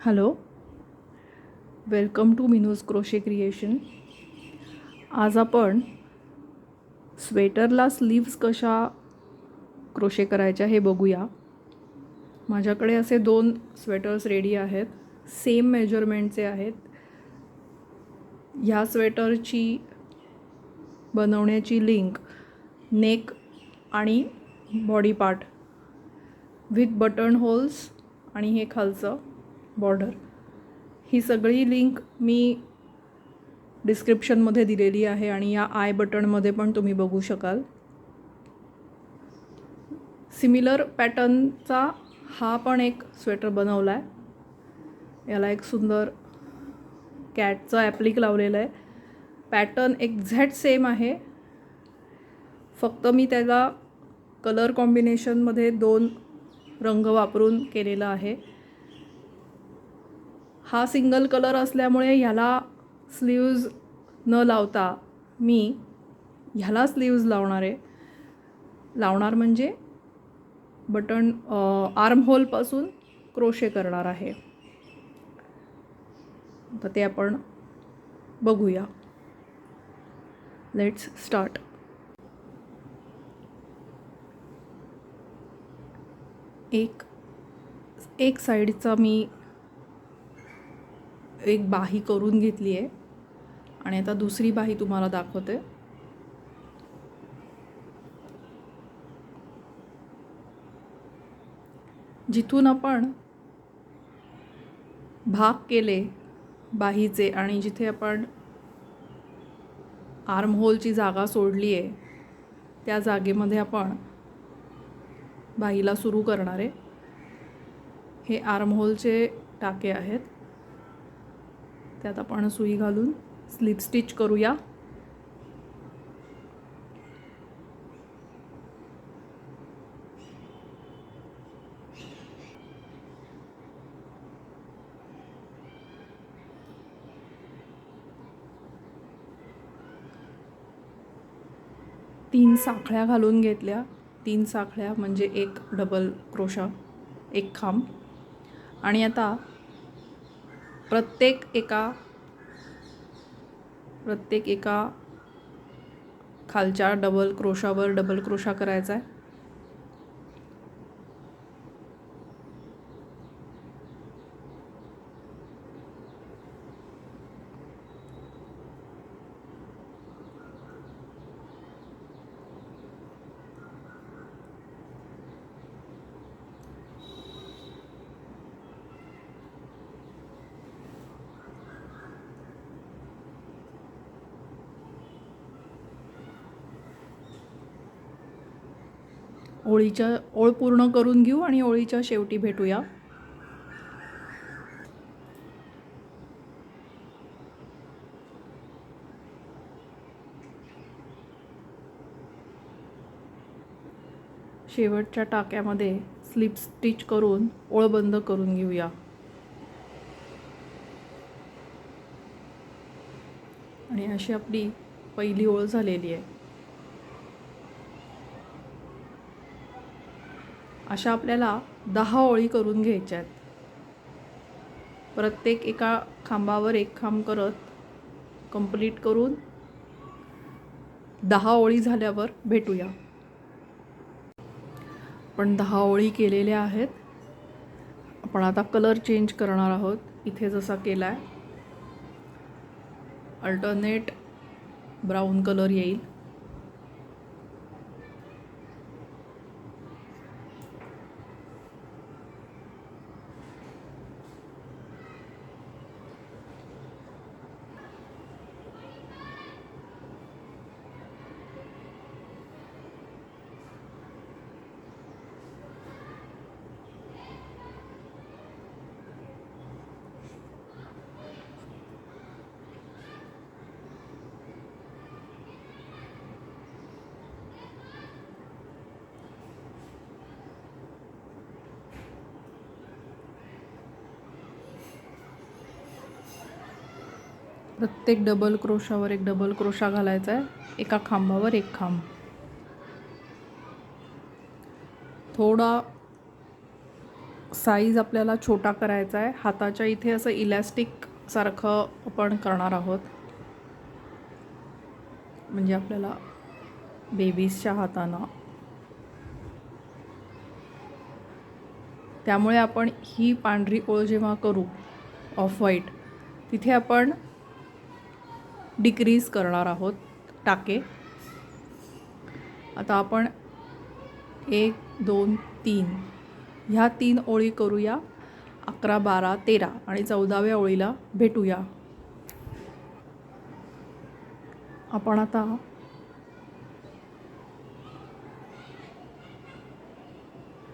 Hello, welcome to Minu's crochet creation. आज आपण स्वेटरला sleeves कशा क्रोशे करायच्या हे बघूया. माझ्याकडे असे 2 स्वेटर्स रेडी आहेत, सेम मेजरमेंटचे आहेत. ह्या स्वेटरची बनवण्याची लिंक नेक आणि body part with button holes आणि हे खालचं बॉर्डर, ही सगळी लिंक मी डिस्क्रिप्शनमध्ये दिलेली आहे आणि या आय बटनमध्ये पण तुम्ही बघू शकाल. सिमिलर पॅटर्नचा हा पण एक स्वेटर बनवला आहे. याला एक सुंदर कॅटचं ॲप्लिक लावलेलं आहे. पॅटर्न एक्झॅक्ट सेम आहे, फक्त मी त्याला कलर कॉम्बिनेशनमध्ये 2 रंग वापरून केलेला आहे. हा सिंगल कलर असल्यामुळे ह्याला स्लीव्ज न लावता मी ह्याला स्लीव्ज लावणार म्हणजे बटन आर्म होलपासून क्रोशे करणार आहे. तर ते आपण बघूया. Let's start. एक साईडचा मी एक बाही करून घेतली आहे आणि आता दुसरी बाही तुम्हाला दाखवते. जिथून आपण भाग केले बाहीचे आणि जिथे आपण आर्म होलची जागा सोडली आहे त्या जागेमध्ये आपण बाहीला सुरू करणार आहे. हे आर्म होलचे टाके आहेत, त्यात आपण सुई घालून स्लिप स्टिच करूया. तीन साखळ्या घालून घेतल्या. 3 साखळ्या म्हणजे एक डबल क्रोशा, एक खांब. आणि आता प्रत्येक एका खालच्या डबल क्रोशावर डबल क्रोशा करायचा आहे. ओळ पूर्ण करून घेऊ आणि ओळीच्या शेवटी भेटूया. शेवटच्या टाक्यामध्ये स्लिप स्टिच करून ओळ बंद करून घेऊया. आणि अशी आपली पहिली ओळ झालेली आहे. अशा आपल्याला 10 ओळी करून घ्यायच्या आहेत. प्रत्येक एका खांबावर एक खांब करत कंप्लीट करून 10 ओळी झाल्यावर भेटूया. आपण 10 ओळी केलेल्या आहेत. आपण आता कलर चेंज करणार आहोत. इथे जसा केला आहे अल्टरनेट ब्राऊन कलर येईल. प्रत्येक डबल क्रोशावर एक डबल क्रोशा घालायचा आहे. एका खांबावर एक खांब. थोडा साईज आपल्याला छोटा करायचा आहे. हाताच्या इथे असं इलॅस्टिक सारखं आपण करणार आहोत, म्हणजे आपल्याला बेबीजच्या हातांना. त्यामुळे आपण ही पांढरी ओळ जेव्हा करू ऑफ व्हाईट, तिथे आपण डिक्रीज करणार आहोत टाके. आता आपण 1 2 3 ह्या 3 ओळी करूया. 11 12 13 आणि 14व्या ओळीला भेटूया. आपण आता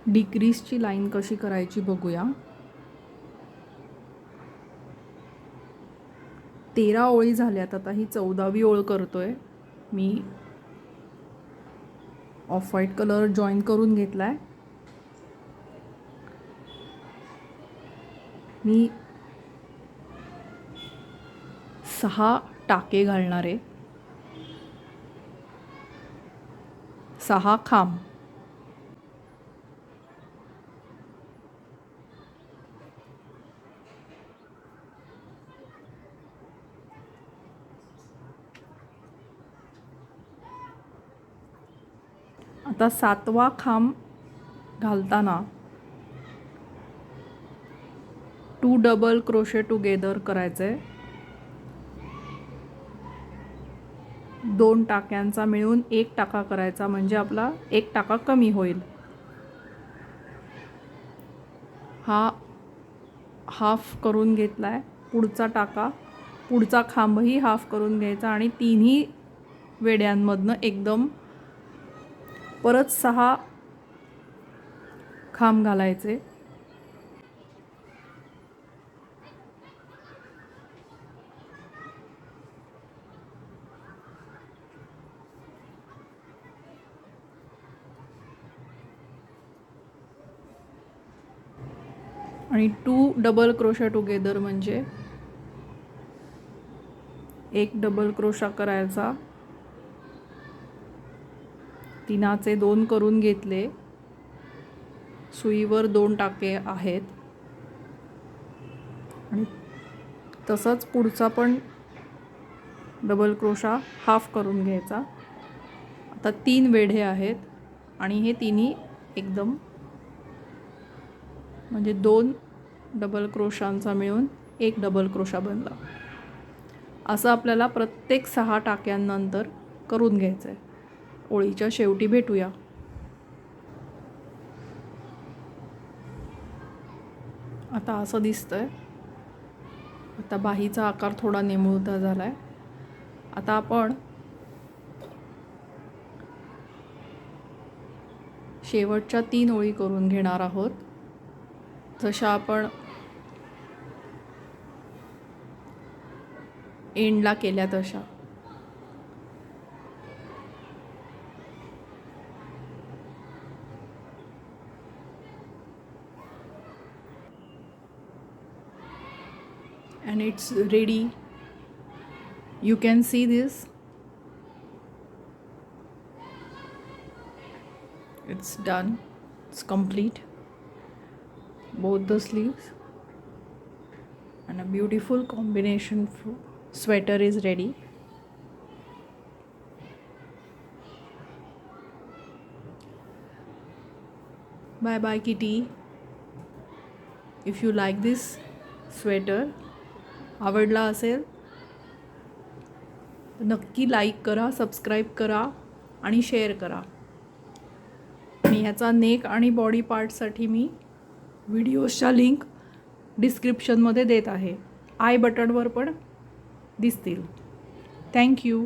डिक्रीजची लाईन कशी करायची बघूया. 13 ओळी झाल्यात. आता ही 14वी ओळ करतोय मी. ऑफ व्हाईट कलर जॉईन करून घेतला आहे. मी 6 टाके घालणार आहे, 6 खांब. आता 7वा खांब घालताना 2 डबल क्रोशे टुगेदर करायचे. 2 टाक्यांचा मिळून 1 टाका करायचा, म्हणजे आपला 1 टाका कमी होईल. हा हाफ करून घेतला आहे. पुढचा टाका, पुढचा खांबही हाफ करून घ्यायचा आणि तिन्ही वेड्यांमधनं एकदम परत 6 खांब घालायचे. आणि 2 डबल क्रोशा टुगेदर म्हणजे 1 डबल क्रोशा करायचा. 3चे 2 करून घेतले. सुईवर 2 टाके आहेत आणि तसंच पुढचा पण डबल क्रोशा हाफ करून घ्यायचा. आता 3 वेढे आहेत आणि हे तिन्ही एकदम, म्हणजे 2 डबल क्रोशांचा मिळून 1 डबल क्रोशा बनला. असं आपल्याला प्रत्येक 6 टाक्यांनंतर करून घ्यायचं आहे. ओळीच्या शेवटी भेटूया. आता असं दिसतंय. आता बाहीचा आकार थोडा निमुळता झाला आहे. आता आपण शेवटच्या 3 ओळी करून घेणार आहोत, जशा आपण एंडला केल्या तशा. And it's ready. You can see this. It's done. It's complete. Both the sleeves. And a beautiful combination sweater is ready. Bye bye kitty. If you like this sweater, आवडला असेल तर नक्की लाईक करा, सबस्क्राईब करा आणि share करा. आणि ह्याचा नेक आणि बॉडी पार्टसाठी मी व्हिडिओच्या लिंक डिस्क्रिप्शनमध्ये देत आहे. आय बटनवर पण दिसतील. थँक्यू.